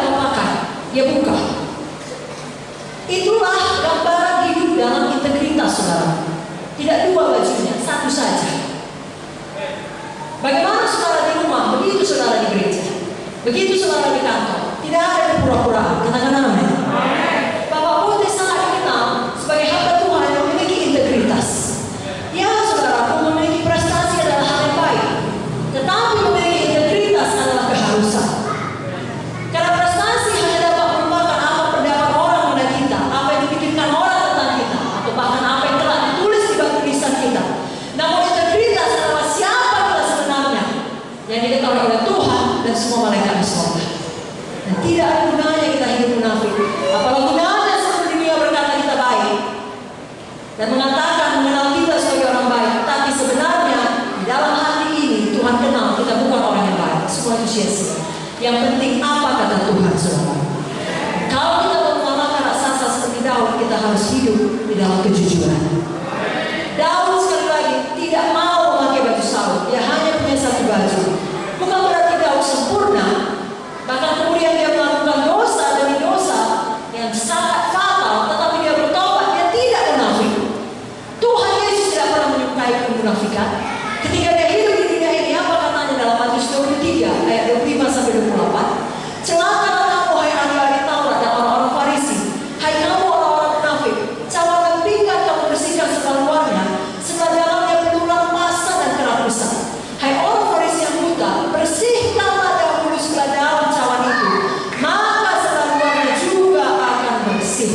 mau makan, dia buka. Itulah gambaran hidup dalam integritas, saudara. Tidak dua bajunya, satu saja. Bagaimana saudara di rumah, begitu saudara di gereja, begitu saudara di kantor. Tidak ada kepura-puraan. Katakan amin. Bapak Bote sangat dikenal sebagai hamba Tuhan yang memiliki integritas. Ya saudara, memiliki prestasi adalah hal yang baik, tetapi memiliki integritas adalah keharusan. Karena prestasi hanya dapat merupakan apa pendapat orang tentang kita, apa yang dipikirkan orang tentang kita, atau bahkan apa yang telah ditulis di batu tulisan kita. Namun integritas adalah siapa kita sebenarnya, yang diketahui oleh Tuhan dan semua malaikat di surga. Dan tidak ada gunanya kita hidup munafik. Apalagi gunanya seluruh dunia berkata kita baik dan mengatakan mengenal kita sebagai orang baik, tapi sebenarnya di dalam hati ini Tuhan kenal kita bukan orang yang baik. Semua itu sia-sia. Yang penting apa kata Tuhan, saudara. Kalau kita mau mengalahkan raksasa seperti Daud, kita harus hidup di dalam kejujuran. Daud sekali lagi tidak mau memakai baju saud. Dia hanya punya satu baju. Bukan berarti Daud sempurna. Bahkan kemudian dia melakukan dosa demi dosa yang sangat fatal, tetapi dia bertobat. Dia tidak munafik. Tuhan Yesus tidak pernah menyukai kemunafikan. Ketika dia hidup di dunia ini, apa katanya dalam Matius 23 ayat 25-28? Celakalah kamu, hai ahli-ahli Taurat dan orang-orang Farisi, hai kamu orang-orang munafik, cawangan pinggan kamu bersihkan sebelah luarnya, sebelah dalamnya penuh rampasan dan kerakusan. Hai orang Farisi yang buta, bersihkanlah dahulu sebelah dalam cawan itu, maka sebelah luarnya juga akan bersih.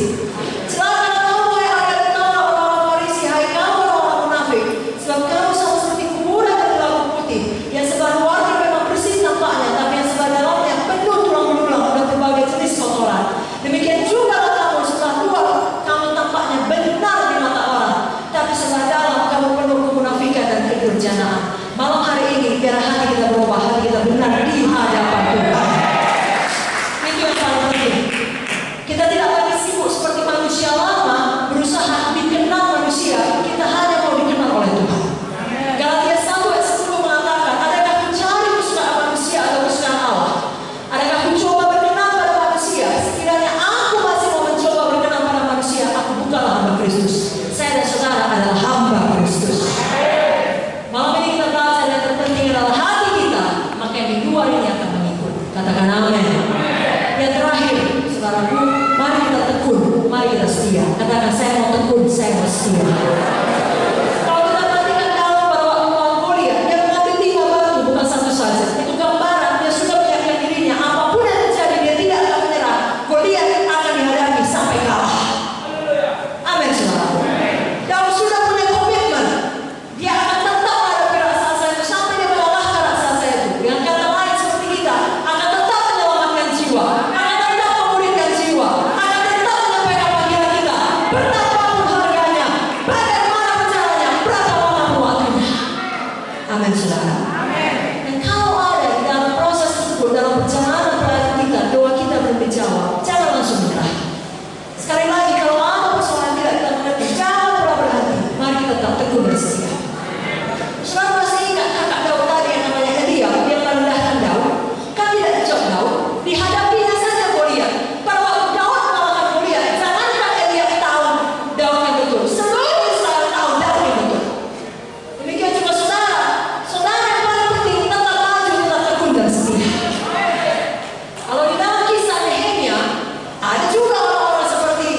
Celakalah kamu, hai ahli-ahli Taurat, orang-orang Farisi, hai kamu orang-orang munafik, sebab kamu sama seperti kuburan yang berlaku putih, yang sebelah luarnya memang bersih tampaknya, tapi yang sebelah dalamnya penuh tulang belulang dan berbagai jenis kotoran. Demikian juga kamu, sebelah luar kamu tampaknya benar di mata orang, tapi sebelah dalam kamu penuh kemunafikan dan kedurjanaan. Malam hari ini biar hati kita berubah, hati kita benar di hadapan Tuhan. Itu yang paling penting. Kita tidak lagi sibuk seperti manusia lama berusaha dikenal manusia. Kita hanya mau dikenal oleh Tuhan. Galatia 1 ayat 10 mengatakan, adakah mencari kesukaan manusia atau kesukaan Allah? Adakah mencoba berkenan pada manusia? Sekiranya aku masih mau mencoba berkenan pada manusia, aku bukanlah hamba Kristus. Saya dan saudara adalah hamba Kristus. Malam ini kita bahas yang terpenting adalah hati kita, maka yang di luar ini akan mengikut. Katakan amin. Yang terakhir, saudaraku, mari kita tekun, mari kita setia. Katakan, saya mau tekun, saya mau setia. Kalau kita perhatikan Daud pada waktu melawan Goliat, dia mengambil 5 batu, bukan satu saja. Itu gambaran dia sudah menyiapkan dirinya. Apapun yang terjadi, dia tidak akan menyerah. Goliat akan dihadapi sampai kalah. Amin, saudara. Daud sudah punya komitmen. Dia akan tetap menghadapi raksasa itu sampai dia mengalahkan raksasa itu. Dengan kata lain seperti kita, akan tetap menyelamatkan jiwa, akan tetap memulihkan jiwa, akan tetap menyampaikan panggilan kita. Betapapun harganya, bagaimana caranya, berapa lama waktunya. Amin, saudara. Dan kalau ada di dalam proses tersebut, dalam perjalanan pelayanan kita, doa kita belum dijawab, jangan langsung menyerah. Sekali lagi, kalau ada persoalan tidak kita mengerti, jangan pernah berhenti. Mari kita tetap tekun dan setia. Saudara masih ingat kakak Daud tadi yang namanya Elia, yang merendahkan Daud? Kan tidak dijawab Daud, dihadapinya saja Goliat. Pada waktu Daud mengalahkan Goliat, jangankan Elia tahu Daud yang betul, seluruh Israel tahu Daud yang betul. Demikian juga saudara, saudara yang paling penting tetap maju, tetap tekun dan setia. Kalau di dalam kisah Nehemia, ada juga orang-orang seperti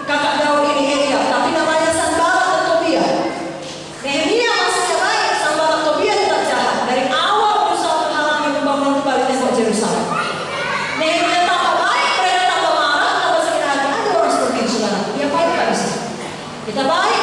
kakak Daud ini Elia, tapi namanya Sanballat dan Tobia. Nehemia maksudnya baik, Sanballat dan Tobia tetap jahat. Dari awal berusaha menghalangi membangun kembali tembok Yerusalem. Nehemia tambah baik, mereka tambah marah, tambah sakit hati. Ada orang seperti itu, saudara. Dia baik tak bisa. Kita baik,